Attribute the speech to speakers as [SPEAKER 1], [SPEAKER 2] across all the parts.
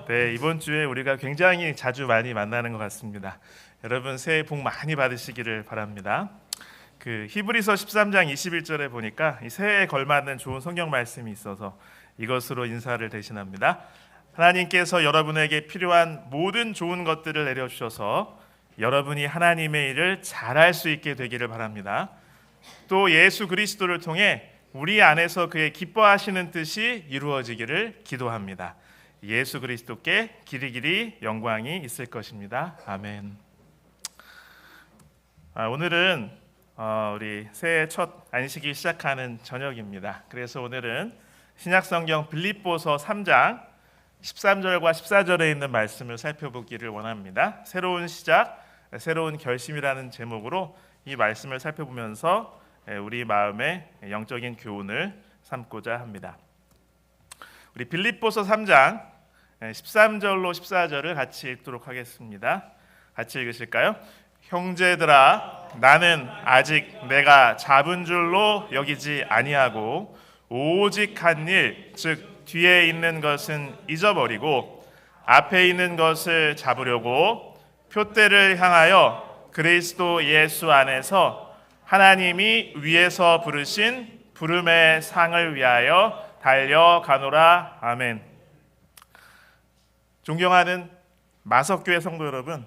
[SPEAKER 1] 네, 이번 주에 우리가 굉장히 자주 많이 만나는 것 같습니다. 여러분 새해 복 많이 받으시기를 바랍니다. 히브리서 13장 21절에 보니까 이 새해에 걸맞는 좋은 성경 말씀이 있어서 이것으로 인사를 대신합니다. 하나님께서 여러분에게 필요한 모든 좋은 것들을 내려주셔서 여러분이 하나님의 일을 잘할 수 있게 되기를 바랍니다. 또 예수 그리스도를 통해 우리 안에서 그의 기뻐하시는 뜻이 이루어지기를 기도합니다. 예수 그리스도께 길이길이 영광이 있을 것입니다. 아멘. 오늘은 우리 새해 첫 안식일 시작하는 저녁입니다. 그래서 오늘은 신약성경 빌립보서 3장 13절과 14절에 있는 말씀을 살펴보기를 원합니다. 새로운 시작, 새로운 결심이라는 제목으로 이 말씀을 살펴보면서 우리 마음의 영적인 교훈을 삼고자 합니다. 우리 빌립보서 3장 13절로 14절을 같이 읽도록 하겠습니다. 같이 읽으실까요? 형제들아, 나는 아직 내가 잡은 줄로 여기지 아니하고 오직 한 일, 즉 뒤에 있는 것은 잊어버리고 앞에 있는 것을 잡으려고 표대를 향하여 그리스도 예수 안에서 하나님이 위에서 부르신 부름의 상을 위하여 달려가노라. 아멘. 존경하는 마석교회 성도 여러분,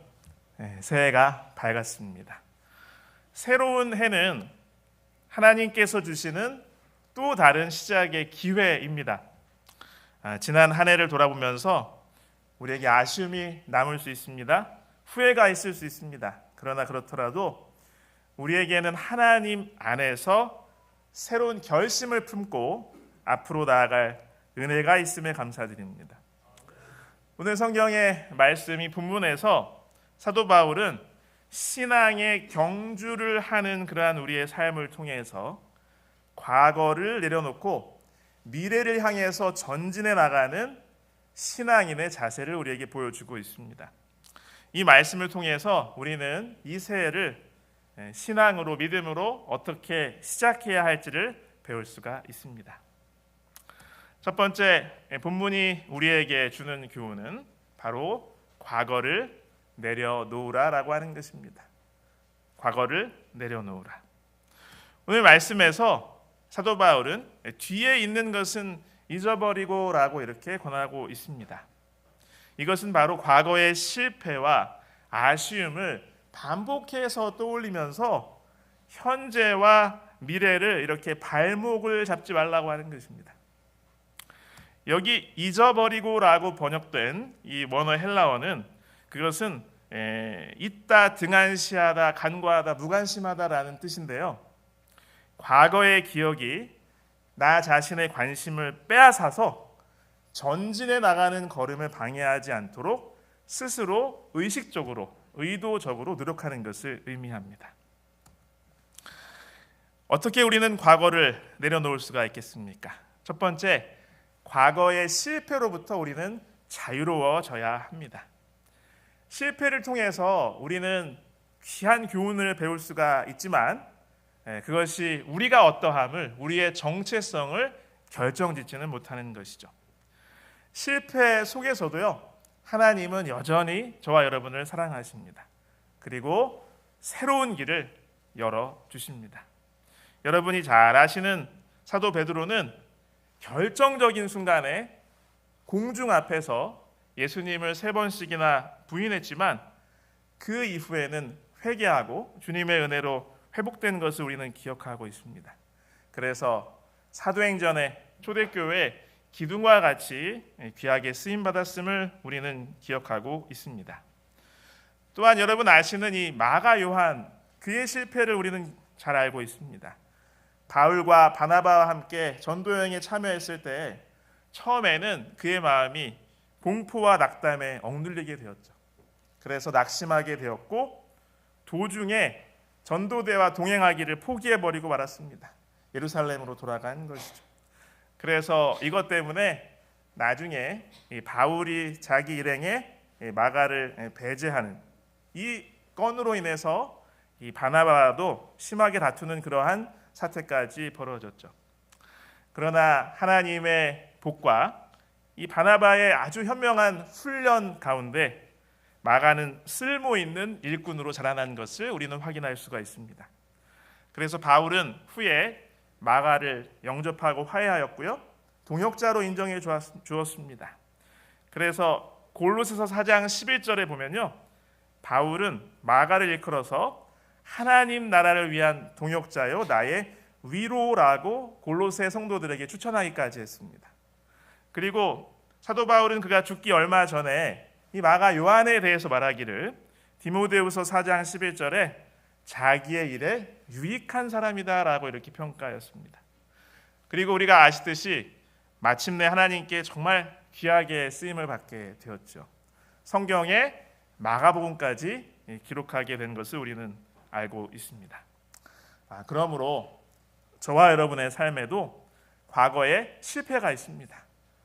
[SPEAKER 1] 새해가 밝았습니다. 새로운 해는 하나님께서 주시는 또 다른 시작의 기회입니다. 지난 한 해를 돌아보면서 우리에게 아쉬움이 남을 수 있습니다. 후회가 있을 수 있습니다. 그러나 그렇더라도 우리에게는 하나님 안에서 새로운 결심을 품고 앞으로 나아갈 은혜가 있음에 감사드립니다. 오늘 성경의 말씀이 본문에서 사도 바울은 신앙의 경주를 하는 그러한 우리의 삶을 통해서 과거를 내려놓고 미래를 향해서 전진해 나가는 신앙인의 자세를 우리에게 보여주고 있습니다. 이 말씀을 통해서 우리는 이 새해를 신앙으로, 믿음으로 어떻게 시작해야 할지를 배울 수가 있습니다. 첫 번째, 본문이 우리에게 주는 교훈은 바로 과거를 내려놓으라라고 하는 것입니다. 과거를 내려놓으라. 오늘 말씀에서 사도 바울은 뒤에 있는 것은 잊어버리고라고 이렇게 권하고 있습니다. 이것은 바로 과거의 실패와 아쉬움을 반복해서 떠올리면서 현재와 미래를 이렇게 발목을 잡지 말라고 하는 것입니다. 여기 잊어버리고라고 번역된 이 원어 헬라어는 그것은 잊다, 등한시하다, 간과하다, 무관심하다라는 뜻인데요. 과거의 기억이 나 자신의 관심을 빼앗아서 전진해 나가는 걸음을 방해하지 않도록 스스로 의식적으로, 의도적으로 노력하는 것을 의미합니다. 어떻게 우리는 과거를 내려놓을 수가 있겠습니까? 첫 번째, 과거의 실패로부터 우리는 자유로워져야 합니다. 실패를 통해서 우리는 귀한 교훈을 배울 수가 있지만 그것이 우리가 어떠함을, 우리의 정체성을 결정짓지는 못하는 것이죠. 실패 속에서도요, 하나님은 여전히 저와 여러분을 사랑하십니다. 그리고 새로운 길을 열어주십니다. 여러분이 잘 아시는 사도 베드로는 결정적인 순간에 공중 앞에서 예수님을 3번씩이나 부인했지만 그 이후에는 회개하고 주님의 은혜로 회복된 것을 우리는 기억하고 있습니다. 그래서 사도행전의 초대교회 기둥과 같이 귀하게 쓰임받았음을 우리는 기억하고 있습니다. 또한 여러분 아시는 이 마가 요한, 그의 실패를 우리는 잘 알고 있습니다. 바울과 바나바와 함께 전도여행에 참여했을 때 처음에는 그의 마음이 공포와 낙담에 억눌리게 되었죠. 그래서 낙심하게 되었고 도중에 전도대와 동행하기를 포기해버리고 말았습니다. 예루살렘으로 돌아간 것이죠. 그래서 이것 때문에 나중에 바울이 자기 일행에 마가를 배제하는 이 건으로 인해서 이 바나바도 심하게 다투는 그러한 사태까지 벌어졌죠. 그러나 하나님의 복과 이 바나바의 아주 현명한 훈련 가운데 마가는 쓸모 있는 일꾼으로 자라난 것을 우리는 확인할 수가 있습니다. 그래서 바울은 후에 마가를 영접하고 화해하였고요, 동역자로 인정해 주었습니다. 그래서 골로새서 4장 11절에 보면요, 바울은 마가를 일컬어서 하나님 나라를 위한 동역자요 나의 위로라고 골로새 성도들에게 추천하기까지 했습니다. 그리고 사도 바울은 그가 죽기 얼마 전에 이 마가 요한에 대해서 말하기를 디모데후서 4장 11절에 자기의 일에 유익한 사람이다라고 이렇게 평가하였습니다. 그리고 우리가 아시듯이 마침내 하나님께 정말 귀하게 쓰임을 받게 되었죠. 성경에 마가복음까지 기록하게 된 것을 우리는 알고 있습니다. 그러므로 저와 여러분의 삶에도 과거에 실패가 있습니다.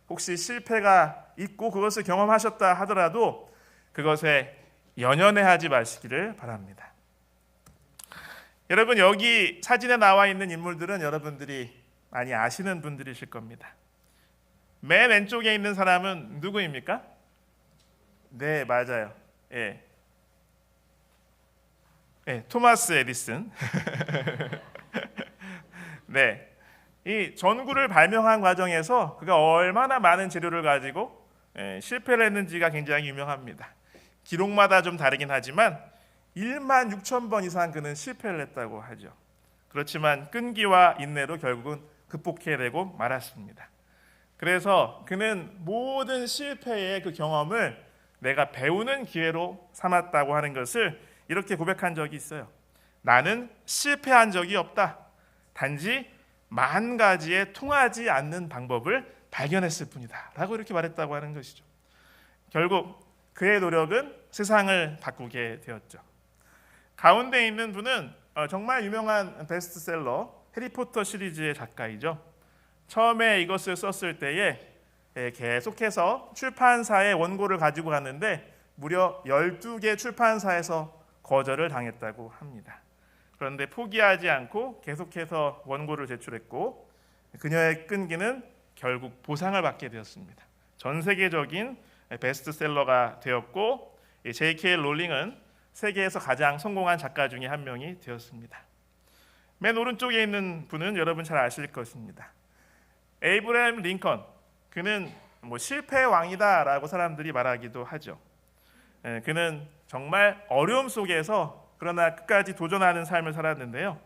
[SPEAKER 1] 혹시 실패가 있고 그것을 경험하셨다 하더라도 그것에 연연해하지 마시기를 바랍니다. 여러분, 여기 사진에 나와 있는 인물들은 여러분들이 많이 아시는 분들이실 겁니다. 맨 왼쪽에 있는 사람은 누구입니까? 네, 맞아요. 토마스 에디슨. 네, 이 전구를 발명한 과정에서 그가 얼마나 많은 재료를 가지고 실패를 했는지가 굉장히 유명합니다. 기록마다 좀 다르긴 하지만 1만 6천 번 이상 그는 실패를 했다고 하죠. 그렇지만 끈기와 인내로 결국은 극복해내고 말았습니다. 그래서 그는 모든 실패의 그 경험을 내가 배우는 기회로 삼았다고 하는 것을 이렇게 고백한 적이 있어요. 나는 실패한 적이 없다. 단지 만 가지의 통하지 않는 방법을 발견했을 뿐이다 라고 이렇게 말했다고 하는 것이죠. 결국 그의 노력은 세상을 바꾸게 되었죠. 가운데 있는 분은 정말 유명한 베스트셀러 해리포터 시리즈의 작가이죠. 처음에 이것을 썼을 때에 계속해서 출판사에 원고를 가지고 갔는데 무려 12개 출판사에서 거절을 당했다고 합니다. 그런데 포기하지 않고 계속해서 원고를 제출했고 그녀의 끈기는 결국 보상을 받게 되었습니다. 전 세계적인 베스트셀러가 되었고 J.K. 롤링은 세계에서 가장 성공한 작가 중에 한 명이 되었습니다. 맨 오른쪽에 있는 분은 여러분 잘 아실 것입니다. 에이브라임 링컨. 그는 실패의 왕이다라고 사람들이 말하기도 하죠. 그는 정말 어려움 속에서 그러나 끝까지 도전하는 삶을 살았는데요.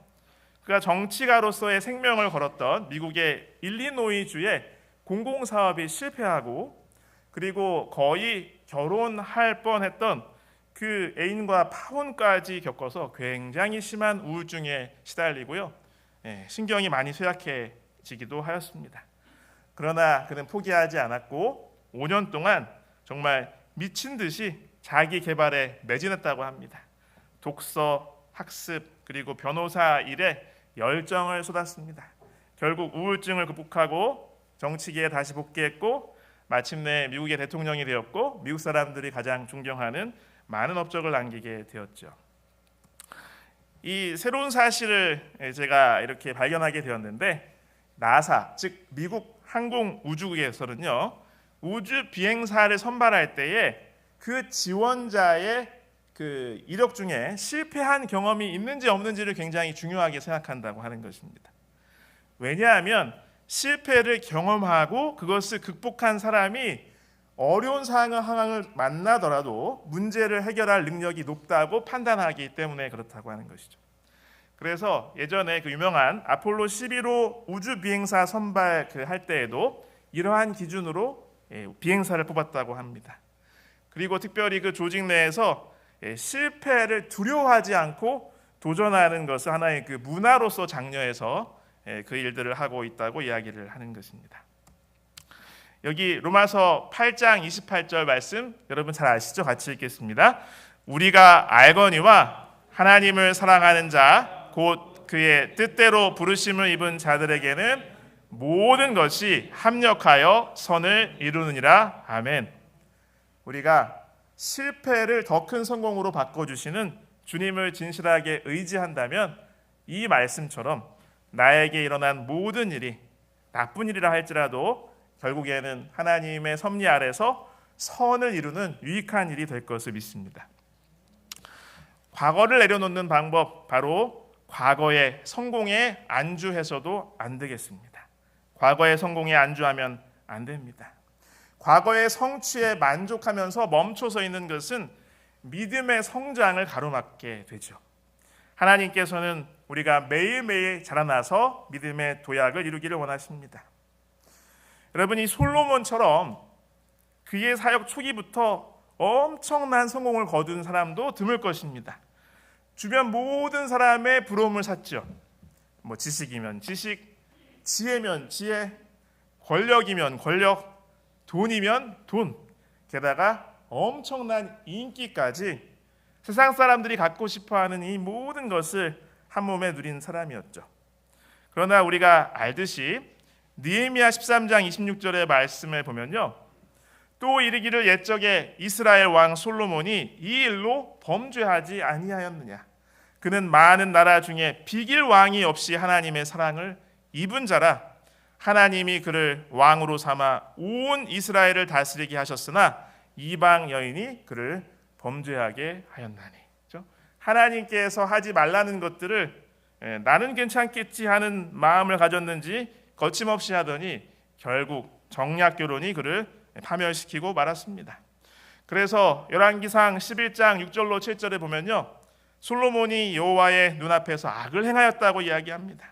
[SPEAKER 1] 그가 정치가로서의 생명을 걸었던 미국의 일리노이주의 공공사업이 실패하고 그리고 거의 결혼할 뻔했던 그 애인과 파혼까지 겪어서 굉장히 심한 우울증에 시달리고요. 신경이 많이 쇠약해지기도 하였습니다. 그러나 그는 포기하지 않았고 5년 동안 정말 미친 듯이 자기 개발에 매진했다고 합니다. 독서, 학습, 그리고 변호사 일에 열정을 쏟았습니다. 결국 우울증을 극복하고 정치계에 다시 복귀했고 마침내 미국의 대통령이 되었고 미국 사람들이 가장 존경하는 많은 업적을 남기게 되었죠. 이 새로운 사실을 제가 이렇게 발견하게 되었는데 나사, 즉 미국 항공우주국에서는요, 우주 비행사를 선발할 때에 그 지원자의 그 이력 중에 실패한 경험이 있는지 없는지를 굉장히 중요하게 생각한다고 하는 것입니다. 왜냐하면 실패를 경험하고 그것을 극복한 사람이 어려운 상황을 만나더라도 문제를 해결할 능력이 높다고 판단하기 때문에 그렇다고 하는 것이죠. 그래서 예전에 그 유명한 아폴로 11호 우주 비행사 선발 할 때에도 이러한 기준으로 비행사를 뽑았다고 합니다. 그리고 특별히 그 조직 내에서 실패를 두려워하지 않고 도전하는 것을 하나의 그 문화로서 장려해서 그 일들을 하고 있다고 이야기를 하는 것입니다. 여기 로마서 8장 28절 말씀 여러분 잘 아시죠? 같이 읽겠습니다. 우리가 알거니와 하나님을 사랑하는 자 곧 그의 뜻대로 부르심을 입은 자들에게는 모든 것이 합력하여 선을 이루느니라. 아멘. 우리가 실패를 더 큰 성공으로 바꿔주시는 주님을 진실하게 의지한다면 이 말씀처럼 나에게 일어난 모든 일이 나쁜 일이라 할지라도 결국에는 하나님의 섭리 아래서 선을 이루는 유익한 일이 될 것을 믿습니다. 과거를 내려놓는 방법, 바로 과거의 성공에 안주해서도 안 되겠습니다. 과거의 성공에 안주하면 안 됩니다. 과거의 성취에 만족하면서 멈춰서 있는 것은 믿음의 성장을 가로막게 되죠. 하나님께서는 우리가 매일매일 자라나서 믿음의 도약을 이루기를 원하십니다. 여러분, 이 솔로몬처럼 그의 사역 초기부터 엄청난 성공을 거둔 사람도 드물 것입니다. 주변 모든 사람의 부러움을 샀죠. 지식이면 지식, 지혜면 지혜, 권력이면 권력, 돈이면 돈, 게다가 엄청난 인기까지 세상 사람들이 갖고 싶어하는 이 모든 것을 한 몸에 누린 사람이었죠. 그러나 우리가 알듯이 느헤미야 13장 26절의 말씀을 보면요, 또 이르기를 옛적에 이스라엘 왕 솔로몬이 이 일로 범죄하지 아니하였느냐. 그는 많은 나라 중에 비길 왕이 없이 하나님의 사랑을 입은 자라. 하나님이 그를 왕으로 삼아 온 이스라엘을 다스리게 하셨으나 이방 여인이 그를 범죄하게 하였나니. 하나님께서 하지 말라는 것들을 나는 괜찮겠지 하는 마음을 가졌는지 거침없이 하더니 결국 정략 결혼이 그를 파멸시키고 말았습니다. 그래서 열왕기상 11장 6절로 7절에 보면요, 솔로몬이 여호와의 눈앞에서 악을 행하였다고 이야기합니다.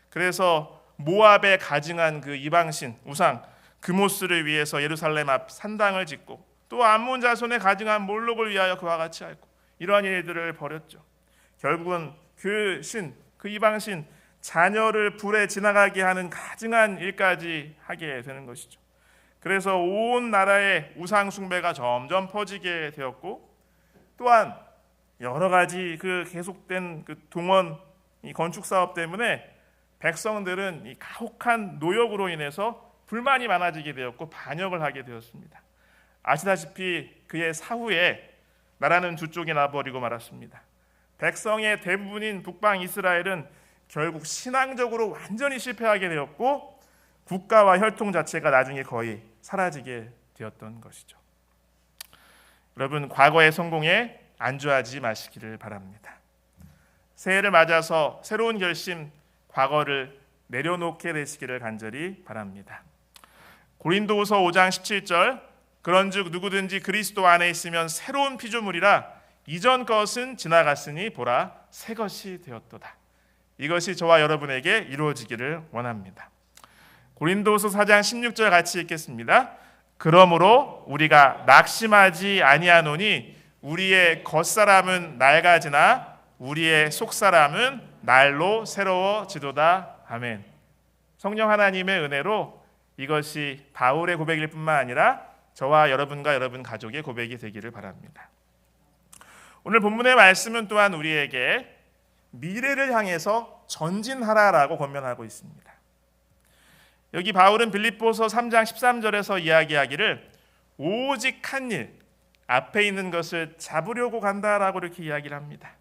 [SPEAKER 1] 그래서 모압에 가증한 그 이방신 우상 그모스를 위해서 예루살렘 앞 산당을 짓고, 또 암몬 자손에 가증한 몰록을 위하여 그와 같이 하고, 이러한 일들을 벌였죠. 결국은 그 이방신 자녀를 불에 지나가게 하는 가증한 일까지 하게 되는 것이죠. 그래서 온 나라의 우상 숭배가 점점 퍼지게 되었고, 또한 여러 가지 그 계속된 그 동원 이 건축 사업 때문에 백성들은 이 가혹한 노역으로 인해서 불만이 많아지게 되었고 반역을 하게 되었습니다. 아시다시피 그의 사후에 나라는 두 쪽이 나버리고 말았습니다. 백성의 대부분인 북방 이스라엘은 결국 신앙적으로 완전히 실패하게 되었고 국가와 혈통 자체가 나중에 거의 사라지게 되었던 것이죠. 여러분, 과거의 성공에 안주하지 마시기를 바랍니다. 새해를 맞아서 새로운 결심, 과거를 내려놓게 되시기를 간절히 바랍니다. 고린도후서 5장 17절, 그런즉 누구든지 그리스도 안에 있으면 새로운 피조물이라 이전 것은 지나갔으니 보라 새 것이 되었도다. 이것이 저와 여러분에게 이루어지기를 원합니다. 고린도후서 4장 16절 같이 읽겠습니다. 그러므로 우리가 낙심하지 아니하노니 우리의 겉사람은 낡아지나 우리의 속사람은 날로 새로워지도다. 아멘. 성령 하나님의 은혜로 이것이 바울의 고백일 뿐만 아니라 저와 여러분과 여러분 가족의 고백이 되기를 바랍니다. 오늘 본문의 말씀은 또한 우리에게 미래를 향해서 전진하라라고 권면하고 있습니다. 여기 바울은 빌립보서 3장 13절에서 이야기하기를 오직 한 일, 앞에 있는 것을 잡으려고 간다라고 이렇게 이야기를 합니다.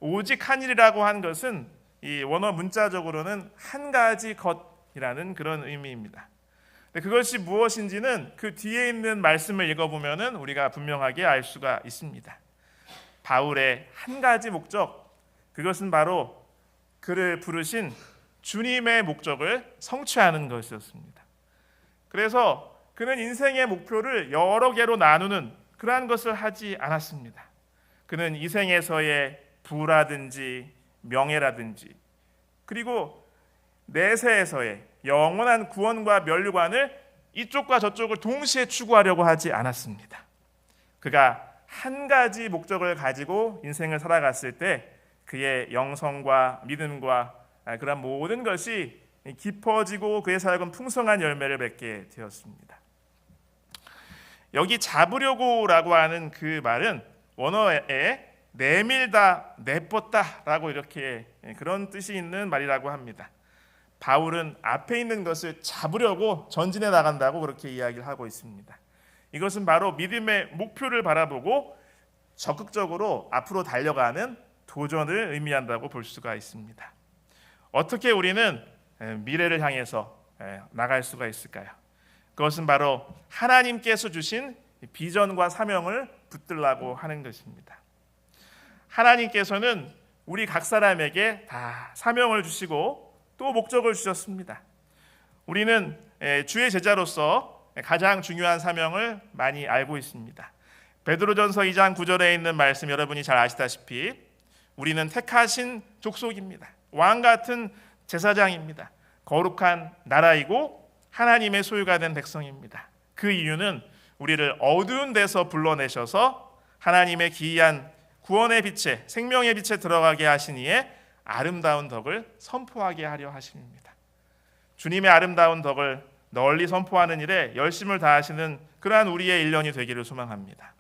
[SPEAKER 1] 오직 한 일이라고 한 것은 이 원어 문자적으로는 한 가지 것이라는 그런 의미입니다. 그것이 무엇인지는 그 뒤에 있는 말씀을 읽어보면 우리가 분명하게 알 수가 있습니다. 바울의 한 가지 목적, 그것은 바로 그를 부르신 주님의 목적을 성취하는 것이었습니다. 그래서 그는 인생의 목표를 여러 개로 나누는 그러한 것을 하지 않았습니다. 그는 이 생에서의 부라든지 명예라든지 그리고 내세에서의 영원한 구원과 면류관을 이쪽과 저쪽을 동시에 추구하려고 하지 않았습니다. 그가 한 가지 목적을 가지고 인생을 살아갔을 때 그의 영성과 믿음과 그런 모든 것이 깊어지고 그의 사역은 풍성한 열매를 맺게 되었습니다. 여기 잡으려고라고 하는 그 말은 원어에 내밀다, 내뻗다라고 이렇게 그런 뜻이 있는 말이라고 합니다. 바울은 앞에 있는 것을 잡으려고 전진해 나간다고 그렇게 이야기를 하고 있습니다. 이것은 바로 믿음의 목표를 바라보고 적극적으로 앞으로 달려가는 도전을 의미한다고 볼 수가 있습니다. 어떻게 우리는 미래를 향해서 나갈 수가 있을까요? 그것은 바로 하나님께서 주신 비전과 사명을 붙들라고 하는 것입니다. 하나님께서는 우리 각 사람에게 다 사명을 주시고 또 목적을 주셨습니다. 우리는 주의 제자로서 가장 중요한 사명을 많이 알고 있습니다. 베드로전서 2장 9절에 있는 말씀 여러분이 잘 아시다시피 우리는 택하신 족속입니다. 왕 같은 제사장입니다. 거룩한 나라이고 하나님의 소유가 된 백성입니다. 그 이유는 우리를 어두운 데서 불러내셔서 하나님의 기이한 구원의 빛에 생명의 빛에 들어가게 하신 이의 아름다운 덕을 선포하게 하려 하심입니다. 주님의 아름다운 덕을 널리 선포하는 일에 열심을 다하시는 그러한 우리의 일년이 되기를 소망합니다.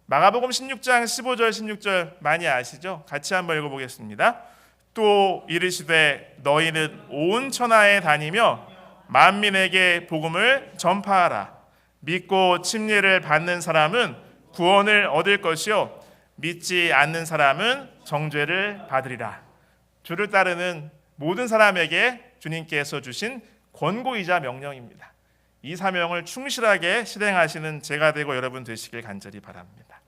[SPEAKER 1] 마가복음 16장 15절 16절 많이 아시죠? 같이 한번 읽어보겠습니다. 또 이르시되 너희는 온 천하에 다니며 만민에게 복음을 전파하라. 믿고 침례를 받는 사람은 구원을 얻을 것이요 믿지 않는 사람은 정죄를 받으리라. 주를 따르는 모든 사람에게 주님께서 주신 권고이자 명령입니다. 이 사명을 충실하게 실행하시는 제가 되고 여러분 되시길 간절히 바랍니다.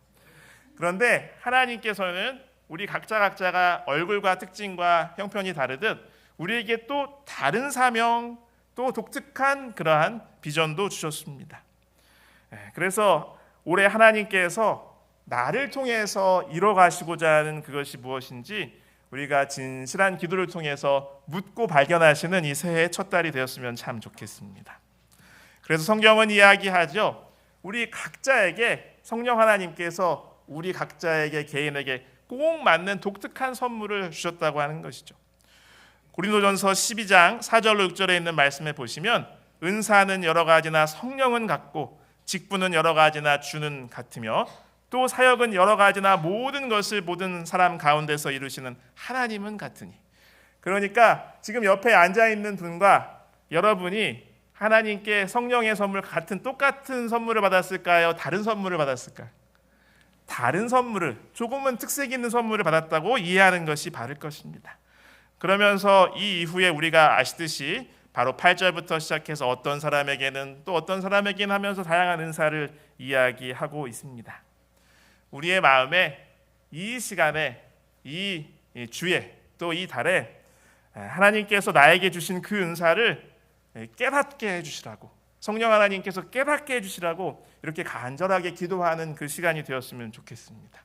[SPEAKER 1] 그런데 하나님께서는 우리 각자가 얼굴과 특징과 형편이 다르듯 우리에게 또 다른 사명, 또 독특한 그러한 비전도 주셨습니다. 그래서 올해 하나님께서 나를 통해서 이뤄가시고자 하는 그것이 무엇인지 우리가 진실한 기도를 통해서 묻고 발견하시는 이 새해의 첫 달이 되었으면 참 좋겠습니다. 그래서 성경은 이야기하죠. 우리 각자에게 성령 하나님께서 우리 각자에게 개인에게 꼭 맞는 독특한 선물을 주셨다고 하는 것이죠. 고린도전서 12장 4절로 6절에 있는 말씀에 보시면 은사는 여러 가지나 성령은 같고 직분은 여러 가지나 주는 같으며 또 사역은 여러 가지나 모든 것을 모든 사람 가운데서 이루시는 하나님은 같으니. 그러니까 지금 옆에 앉아있는 분과 여러분이 하나님께 성령의 선물 같은 똑같은 선물을 받았을까요? 다른 선물을 받았을까요? 다른 선물을, 조금은 특색 있는 선물을 받았다고 이해하는 것이 바를 것입니다. 그러면서 이 이후에 우리가 아시듯이 바로 8절부터 시작해서 어떤 사람에게는 또 어떤 사람에게는 하면서 다양한 은사를 이야기하고 있습니다. 우리의 마음에 이 시간에 이 주에 또 이 달에 하나님께서 나에게 주신 그 은사를 깨닫게 해주시라고, 성령 하나님께서 깨닫게 해주시라고 이렇게 간절하게 기도하는 그 시간이 되었으면 좋겠습니다.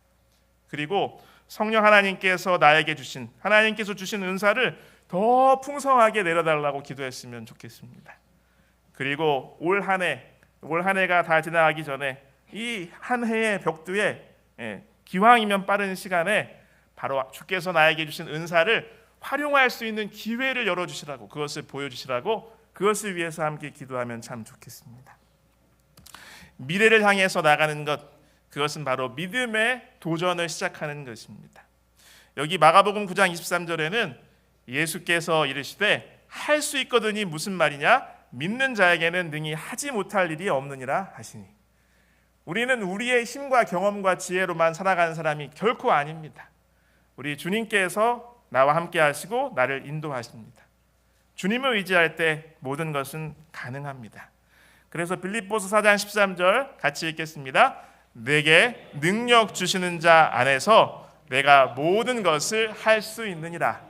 [SPEAKER 1] 그리고 성령 하나님께서 나에게 주신, 하나님께서 주신 은사를 더 풍성하게 내려달라고 기도했으면 좋겠습니다. 그리고 올 한 해가 다 지나가기 전에 이 한 해의 벽두에 기왕이면 빠른 시간에 바로 주께서 나에게 주신 은사를 활용할 수 있는 기회를 열어주시라고, 그것을 보여주시라고, 그것을 위해서 함께 기도하면 참 좋겠습니다. 미래를 향해서 나가는 것, 그것은 바로 믿음의 도전을 시작하는 것입니다. 여기 마가복음 9장 23절에는 예수께서 이르시되 할 수 있거든이 무슨 말이냐? 믿는 자에게는 능히 하지 못할 일이 없느니라 하시니. 우리는 우리의 힘과 경험과 지혜로만 살아가는 사람이 결코 아닙니다. 우리 주님께서 나와 함께 하시고 나를 인도하십니다. 주님을 의지할 때 모든 것은 가능합니다. 그래서 빌립보서 4장 13절 같이 읽겠습니다. 내게 능력 주시는 자 안에서 내가 모든 것을 할 수 있느니라.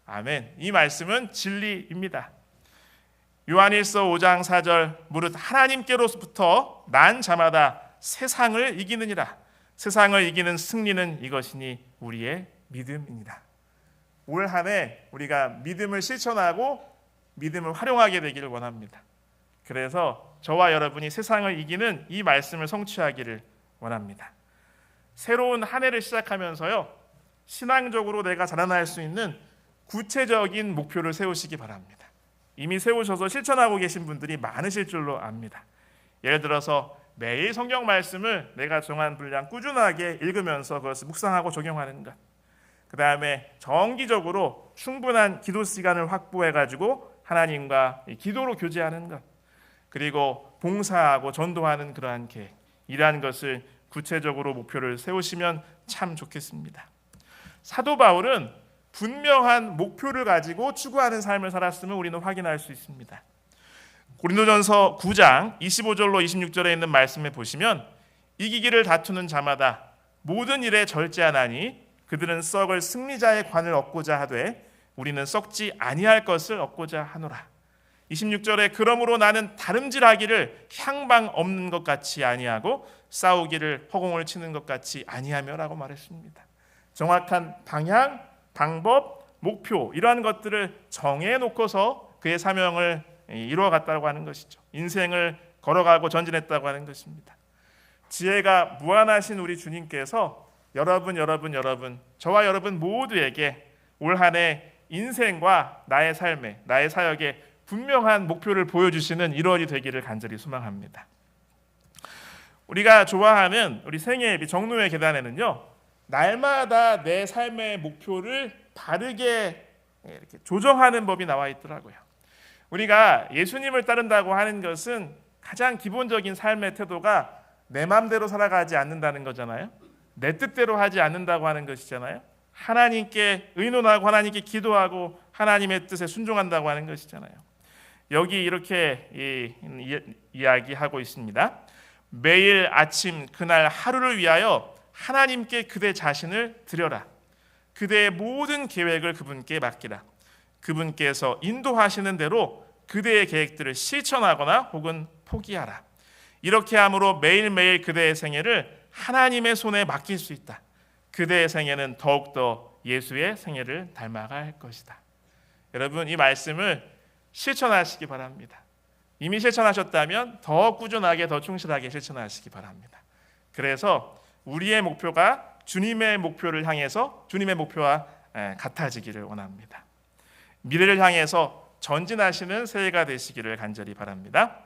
[SPEAKER 1] 아멘. 이 말씀은 진리입니다. 요한일서 5장 4절 무릇 하나님께로부터 난 자마다 세상을 이기느니라. 세상을 이기는 승리는 이것이니 우리의 믿음입니다. 올 한 해 우리가 믿음을 실천하고 믿음을 활용하게 되기를 원합니다. 그래서 저와 여러분이 세상을 이기는 이 말씀을 성취하기를 원합니다. 새로운 한 해를 시작하면서요, 신앙적으로 내가 자라날 수 있는 구체적인 목표를 세우시기 바랍니다. 이미 세우셔서 실천하고 계신 분들이 많으실 줄로 압니다. 예를 들어서 매일 성경 말씀을 내가 정한 분량 꾸준하게 읽으면서 그것을 묵상하고 적용하는 것, 그 다음에 정기적으로 충분한 기도 시간을 확보해가지고 하나님과 기도로 교제하는 것, 그리고 봉사하고 전도하는 그러한 계획, 이러한 것을 구체적으로 목표를 세우시면 참 좋겠습니다. 사도 바울은 분명한 목표를 가지고 추구하는 삶을 살았음을 우리는 확인할 수 있습니다. 고린도전서 9장 25절로 26절에 있는 말씀에 보시면 이기기를 다투는 자마다 모든 일에 절제하나니 그들은 썩을 승리자의 관을 얻고자 하되 우리는 썩지 아니할 것을 얻고자 하노라. 26절에 그러므로 나는 다름질하기를 향방 없는 것 같이 아니하고 싸우기를 허공을 치는 것 같이 아니하며라고 말했습니다. 정확한 방향, 방법, 목표 이러한 것들을 정해놓고서 그의 사명을 이루어갔다고 하는 것이죠. 인생을 걸어가고 전진했다고 하는 것입니다. 지혜가 무한하신 우리 주님께서 여러분, 저와 여러분 모두에게 올 한 해 인생과 나의 삶에, 나의 사역에 분명한 목표를 보여주시는 1월이 되기를 간절히 소망합니다. 우리가 좋아하는 우리 생애예비 정노회 계단에는요, 날마다 내 삶의 목표를 바르게 이렇게 조정하는 법이 나와 있더라고요. 우리가 예수님을 따른다고 하는 것은 가장 기본적인 삶의 태도가 내 마음대로 살아가지 않는다는 거잖아요. 내 뜻대로 하지 않는다고 하는 것이잖아요. 하나님께 의논하고 하나님께 기도하고 하나님의 뜻에 순종한다고 하는 것이잖아요. 여기 이렇게 이야기하고 있습니다. 매일 아침 그날 하루를 위하여 하나님께 그대 자신을 드려라. 그대의 모든 계획을 그분께 맡기라. 그분께서 인도하시는 대로 그대의 계획들을 실천하거나 혹은 포기하라. 이렇게 함으로 매일매일 그대의 생애를 하나님의 손에 맡길 수 있다. 그대의 생애는 더욱더 예수의 생애를 닮아갈 것이다. 여러분, 이 말씀을 실천하시기 바랍니다. 이미 실천하셨다면 더 꾸준하게, 더 충실하게 실천하시기 바랍니다. 그래서 우리의 목표가 주님의 목표를 향해서 주님의 목표와 같아지기를 원합니다. 미래를 향해서 전진하시는 새해가 되시기를 간절히 바랍니다.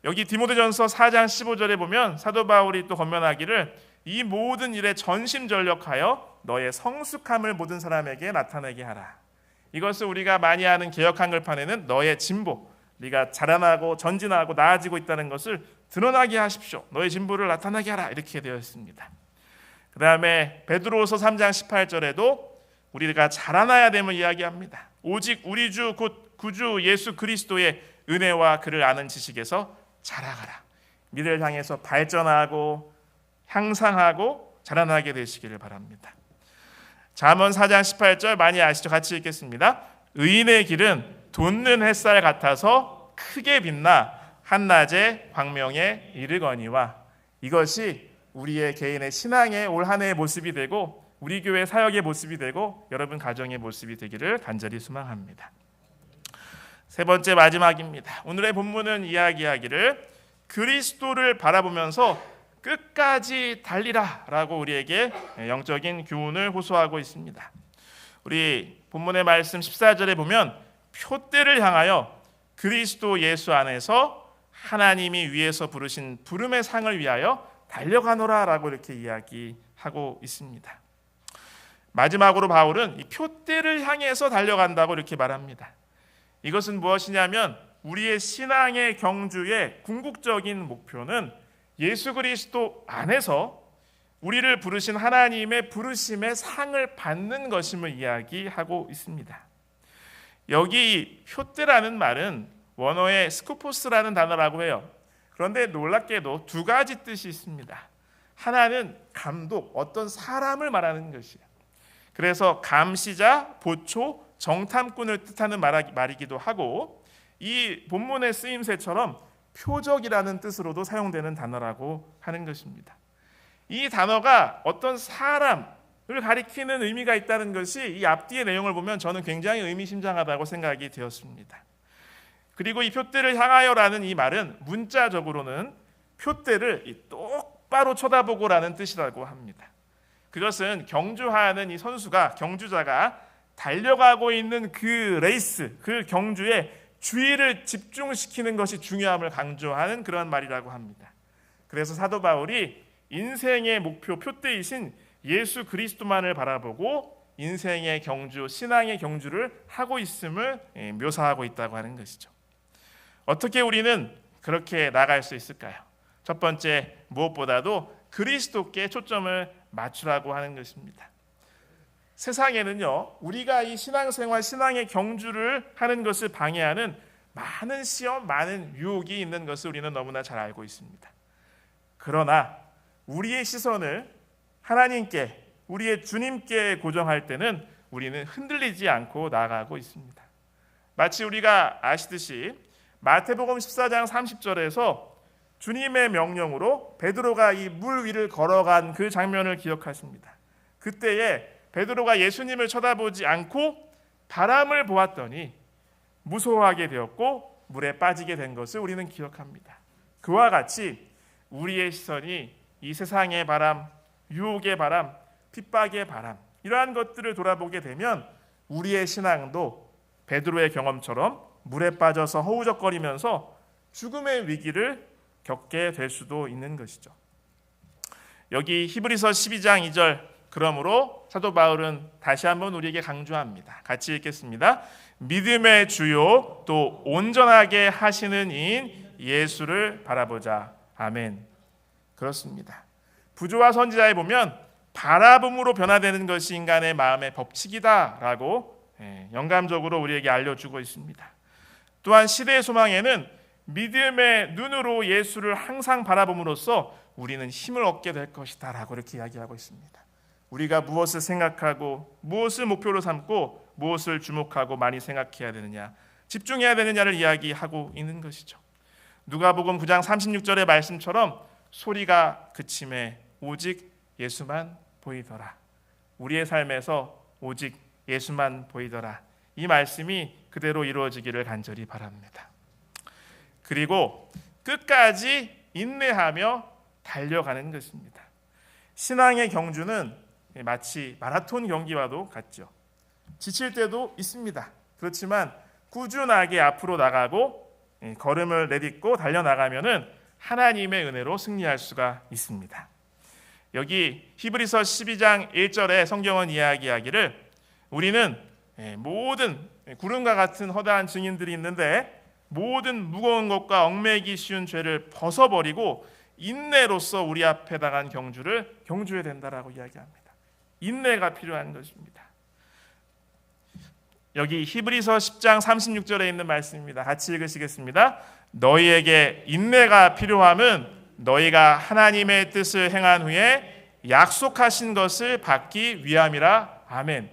[SPEAKER 1] 여기 디모데전서 4장 15절에 보면 사도 바울이 또 권면하기를 이 모든 일에 전심전력하여 너의 성숙함을 모든 사람에게 나타내게 하라. 이것을 우리가 많이 하는 개역 한글판에는 너의 진보, 네가 자라나고 전진하고 나아지고 있다는 것을 드러나게 하십시오. 너의 진보를 나타나게 하라. 이렇게 되어 있습니다. 그 다음에 베드로후서 3장 18절에도 우리가 자라나야 됨을 이야기합니다. 오직 우리 주 곧 구주 예수 그리스도의 은혜와 그를 아는 지식에서 자라가라. 미래를 향해서 발전하고 향상하고 자라나게 되시기를 바랍니다. 잠언 4장 18절 많이 아시죠? 같이 읽겠습니다. 의인의 길은 돋는 햇살 같아서 크게 빛나 한낮에 광명에 이르거니와. 이것이 우리의 개인의 신앙의 올 한 해의 모습이 되고 우리 교회 사역의 모습이 되고 여러분 가정의 모습이 되기를 간절히 소망합니다. 세 번째 마지막입니다. 오늘의 본문은 이야기하기를 그리스도를 바라보면서 끝까지 달리라 라고 우리에게 영적인 교훈을 호소하고 있습니다. 우리 본문의 말씀 14절에 보면 표대를 향하여 그리스도 예수 안에서 하나님이 위에서 부르신 부름의 상을 위하여 달려가노라 라고 이렇게 이야기하고 있습니다. 마지막으로 바울은 이 표대를 향해서 달려간다고 이렇게 말합니다. 이것은 무엇이냐면 우리의 신앙의 경주의 궁극적인 목표는 예수 그리스도 안에서 우리를 부르신 하나님의 부르심의 상을 받는 것임을 이야기하고 있습니다. 여기 표대라는 말은 원어의 스쿠포스라는 단어라고 해요. 그런데 놀랍게도 두 가지 뜻이 있습니다. 하나는 감독, 어떤 사람을 말하는 것이에요. 그래서 감시자, 보초, 정탐꾼을 뜻하는 말이기도 하고 이 본문의 쓰임새처럼 표적이라는 뜻으로도 사용되는 단어라고 하는 것입니다. 이 단어가 어떤 사람을 가리키는 의미가 있다는 것이 이 앞뒤의 내용을 보면 저는 굉장히 의미심장하다고 생각이 되었습니다. 그리고 이 표대를 향하여라는 이 말은 문자적으로는 표대를 똑바로 쳐다보고라는 뜻이라고 합니다. 그것은 경주하는 이 선수가, 경주자가 달려가고 있는 그 레이스, 그 경주에 주의를 집중시키는 것이 중요함을 강조하는 그런 말이라고 합니다. 그래서 사도 바울이 인생의 목표 표대이신 예수 그리스도만을 바라보고 인생의 경주, 신앙의 경주를 하고 있음을 묘사하고 있다고 하는 것이죠. 어떻게 우리는 그렇게 나갈 수 있을까요? 첫 번째, 무엇보다도 그리스도께 초점을 맞추라고 하는 것입니다. 세상에는요, 우리가 이 신앙생활, 신앙의 경주를 하는 것을 방해하는 많은 시험, 많은 유혹이 있는 것을 우리는 너무나 잘 알고 있습니다. 그러나 우리의 시선을 하나님께, 우리의 주님께 고정할 때는 우리는 흔들리지 않고 나아가고 있습니다. 마치 우리가 아시듯이 마태복음 14장 30절에서 주님의 명령으로 베드로가 이 물 위를 걸어간 그 장면을 기억하십니다. 그때에 베드로가 예수님을 쳐다보지 않고 바람을 보았더니 무서워하게 되었고 물에 빠지게 된 것을 우리는 기억합니다. 그와 같이 우리의 시선이 이 세상의 바람, 유혹의 바람, 핍박의 바람, 이러한 것들을 돌아보게 되면 우리의 신앙도 베드로의 경험처럼 물에 빠져서 허우적거리면서 죽음의 위기를 겪게 될 수도 있는 것이죠. 여기 히브리서 12장 2절, 그러므로 사도 바울은 다시 한번 우리에게 강조합니다. 같이 읽겠습니다. 믿음의 주요 또 온전하게 하시는 이인 예수를 바라보자. 아멘. 그렇습니다. 부조와 선지자에 보면 바라봄으로 변화되는 것이 인간의 마음의 법칙이다라고 영감적으로 우리에게 알려주고 있습니다. 또한 시대의 소망에는 믿음의 눈으로 예수를 항상 바라봄으로써 우리는 힘을 얻게 될 것이다 라고 이렇게 이야기하고 있습니다. 우리가 무엇을 생각하고 무엇을 목표로 삼고 무엇을 주목하고 많이 생각해야 되느냐, 집중해야 되느냐를 이야기하고 있는 것이죠. 누가복음 9장 36절의 말씀처럼 소리가 그침에 오직 예수만 보이더라. 우리의 삶에서 오직 예수만 보이더라. 이 말씀이 그대로 이루어지기를 간절히 바랍니다. 그리고 끝까지 인내하며 달려가는 것입니다. 신앙의 경주는 마치 마라톤 경기와도 같죠. 지칠 때도 있습니다. 그렇지만 꾸준하게 앞으로 나가고 걸음을 내딛고 달려나가면은 하나님의 은혜로 승리할 수가 있습니다. 여기 히브리서 12장 1절에 성경은 이야기하기를 우리는 모든 구름과 같은 허다한 증인들이 있는데 모든 무거운 것과 얽매이기 쉬운 죄를 벗어버리고 인내로서 우리 앞에 당한 경주를 경주해야 된다라고 이야기합니다. 인내가 필요한 것입니다. 여기 히브리서 10장 36절에 있는 말씀입니다. 같이 읽으시겠습니다. 너희에게 인내가 필요함은 너희가 하나님의 뜻을 행한 후에 약속하신 것을 받기 위함이라. 아멘.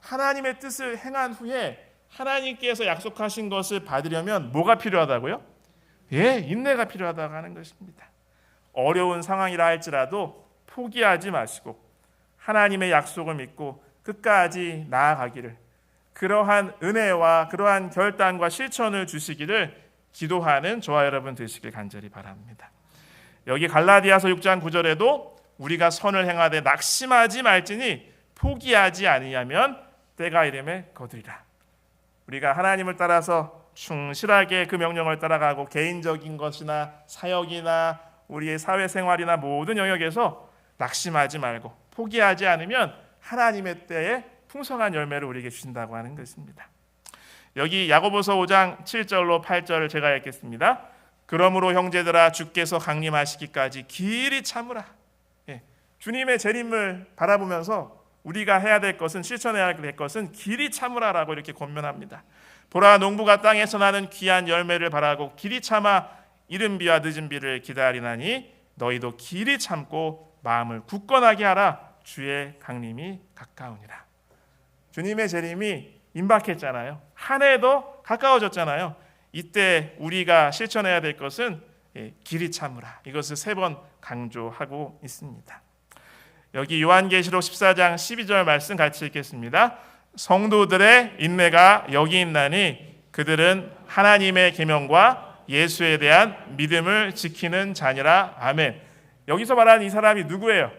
[SPEAKER 1] 하나님의 뜻을 행한 후에 하나님께서 약속하신 것을 받으려면 뭐가 필요하다고요? 인내가 필요하다고 하는 것입니다. 어려운 상황이라 할지라도 포기하지 마시고 하나님의 약속을 믿고 끝까지 나아가기를, 그러한 은혜와 그러한 결단과 실천을 주시기를 기도하는 저와 여러분 되시길 간절히 바랍니다. 여기 갈라디아서 6장 9절에도 우리가 선을 행하되 낙심하지 말지니 포기하지 아니하면 때가 이름에 거두리라. 우리가 하나님을 따라서 충실하게 그 명령을 따라가고 개인적인 것이나 사역이나 우리의 사회생활이나 모든 영역에서 낙심하지 말고 포기하지 않으면 하나님의 때에 풍성한 열매를 우리에게 주신다고 하는 것입니다. 여기 야고보서 5장 7절로 8절을 제가 읽겠습니다. 그러므로 형제들아 주께서 강림하시기까지 길이 참으라. 주님의 재림을 바라보면서 우리가 해야 될 것은, 실천해야 될 것은 길이 참으라라고 이렇게 권면합니다. 보라, 농부가 땅에서 나는 귀한 열매를 바라고 길이 참아 이른 비와 늦은 비를 기다리나니 너희도 길이 참고 마음을 굳건하게 하라. 주의 강림이 가까우니라. 주님의 재림이 임박했잖아요. 한 해도 가까워졌잖아요. 이때 우리가 실천해야 될 것은 길이 참으라. 이것을 3번 강조하고 있습니다. 여기 요한계시록 14장 12절 말씀 같이 읽겠습니다. 성도들의 인내가 여기 있나니 그들은 하나님의 계명과 예수에 대한 믿음을 지키는 자니라. 아멘. 여기서 말하는 이 사람이 누구예요?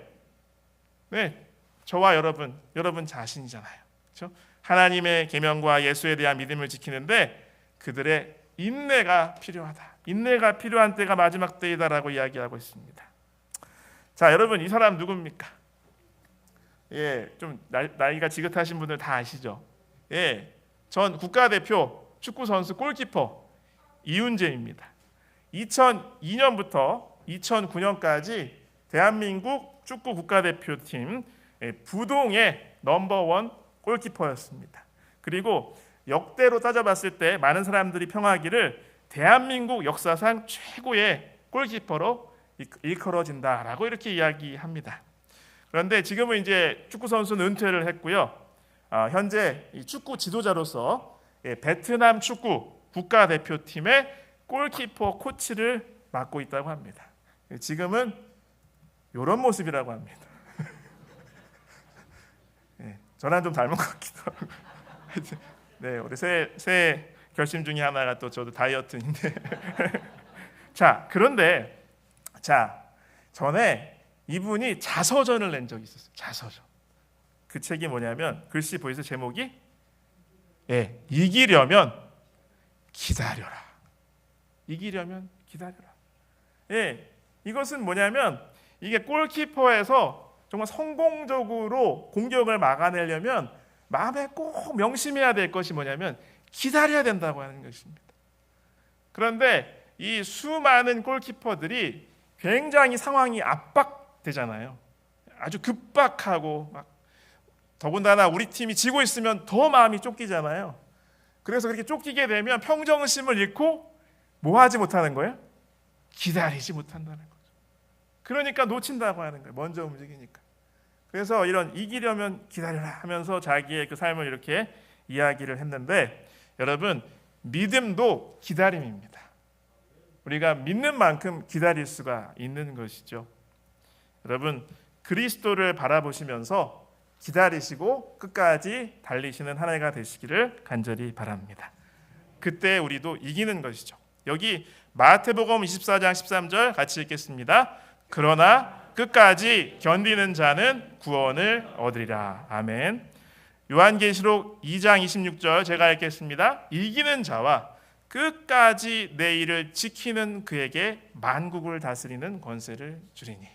[SPEAKER 1] 저와 여러분 자신이잖아요. 그렇죠? 하나님의 계명과 예수에 대한 믿음을 지키는데 그들의 인내가 필요하다. 인내가 필요한 때가 마지막 때이다라고 이야기하고 있습니다. 자, 여러분, 이 사람 누굽니까? 좀 나이가 지긋하신 분들 다 아시죠? 전 국가대표 축구 선수 골키퍼 이훈재입니다. 2002년부터 2009년까지 대한민국 축구 국가대표팀 부동의 넘버원 골키퍼였습니다. 그리고 역대로 따져봤을 때 많은 사람들이 평하기를 대한민국 역사상 최고의 골키퍼로 일컬어진다라고 이렇게 이야기합니다. 그런데 지금은 이제 축구 선수는 은퇴를 했고요. 현재 이 축구 지도자로서 베트남 축구 국가대표팀의 골키퍼 코치를 맡고 있다고 합니다. 지금은 이런 모습이라고 합니다. 저랑 좀 닮은 것 같기도 하고. 네, 우리 새해 결심 중에 하나가 또 저도 다이어트인데. 자, 그런데 전에 이분이 자서전을 낸 적이 있었어요. 자서전. 그 책이 뭐냐면 글씨 보이세요? 제목이 이기려면 기다려라. 이기려면 기다려라. 이것은 뭐냐면 이게 골키퍼에서 정말 성공적으로 공격을 막아내려면 마음에 꼭 명심해야 될 것이 뭐냐면 기다려야 된다고 하는 것입니다. 그런데 이 수많은 골키퍼들이 굉장히 상황이 압박되잖아요. 아주 급박하고 더군다나 우리 팀이 지고 있으면 더 마음이 쫓기잖아요. 그래서 그렇게 쫓기게 되면 평정심을 잃고 뭐 하지 못하는 거예요? 기다리지 못한다는 거죠. 그러니까 놓친다고 하는 거예요. 먼저 움직이니까. 그래서 이런 이기려면 기다려라 하면서 자기의 그 삶을 이렇게 이야기를 했는데, 여러분, 믿음도 기다림입니다. 우리가 믿는 만큼 기다릴 수가 있는 것이죠. 여러분, 그리스도를 바라보시면서 기다리시고 끝까지 달리시는 한 해가 되시기를 간절히 바랍니다. 그때 우리도 이기는 것이죠. 여기 마태복음 24장 13절 같이 읽겠습니다. 그러나 끝까지 견디는 자는 구원을 얻으리라. 아멘. 요한계시록 2장 26절 제가 읽겠습니다. 이기는 자와 끝까지 내 일을 지키는 그에게 만국을 다스리는 권세를 주리니.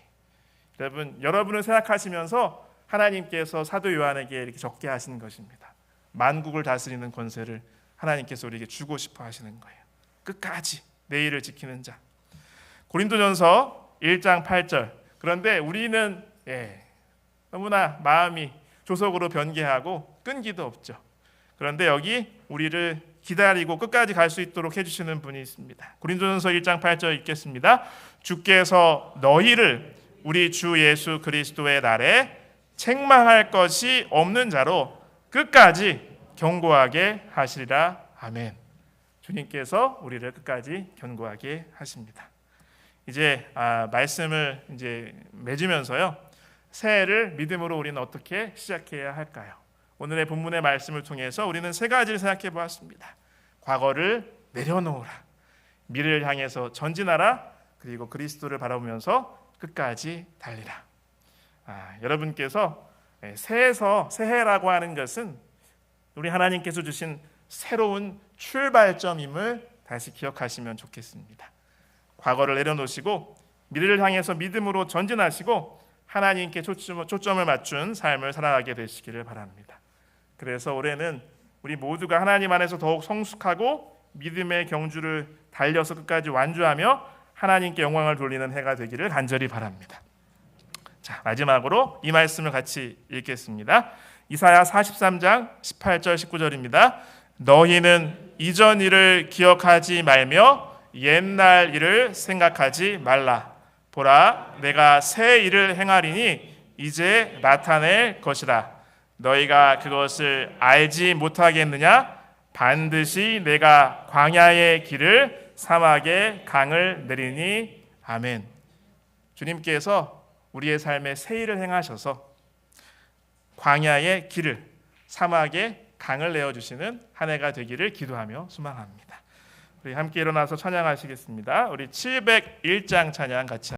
[SPEAKER 1] 여러분을 생각하시면서 하나님께서 사도 요한에게 이렇게 적게 하시는 것입니다. 만국을 다스리는 권세를 하나님께서 우리에게 주고 싶어 하시는 거예요. 끝까지 내 일을 지키는 자. 고린도전서 1장 8절. 그런데 우리는 너무나 마음이 조석으로 변개하고 끈기도 없죠. 그런데 여기 우리를 기다리고 끝까지 갈 수 있도록 해주시는 분이 있습니다. 고린도전서 1장 8절 읽겠습니다. 주께서 너희를 우리 주 예수 그리스도의 날에 책망할 것이 없는 자로 끝까지 견고하게 하시리라. 아멘. 주님께서 우리를 끝까지 견고하게 하십니다. 이제 말씀을 이제 맺으면서요, 새해를 믿음으로 우리는 어떻게 시작해야 할까요? 오늘의 본문의 말씀을 통해서 우리는 세 가지를 생각해 보았습니다. 과거를 내려놓으라, 미래를 향해서 전진하라, 그리고 그리스도를 바라보면서 끝까지 달리라. 여러분께서 새해라고 하는 것은 우리 하나님께서 주신 새로운 출발점임을 다시 기억하시면 좋겠습니다. 과거를 내려놓으시고 미래를 향해서 믿음으로 전진하시고 하나님께 초점을 맞춘 삶을 살아가게 되시기를 바랍니다. 그래서 올해는 우리 모두가 하나님 안에서 더욱 성숙하고 믿음의 경주를 달려서 끝까지 완주하며 하나님께 영광을 돌리는 해가 되기를 간절히 바랍니다. 자, 마지막으로 이 말씀을 같이 읽겠습니다. 이사야 43장 18절 19절입니다. 너희는 이전 일을 기억하지 말며 옛날 일을 생각하지 말라. 보라, 내가 새 일을 행하리니 이제 나타낼 것이라. 너희가 그것을 알지 못하겠느냐? 반드시 내가 광야의 길을 사막의 강을 내리니. 아멘. 주님께서 우리의 삶에 새 일을 행하셔서 광야의 길을, 사막의 강을 내어주시는 한 해가 되기를 기도하며 소망합니다. 우리 함께 일어나서 찬양하시겠습니다. 우리 701장 찬양 같이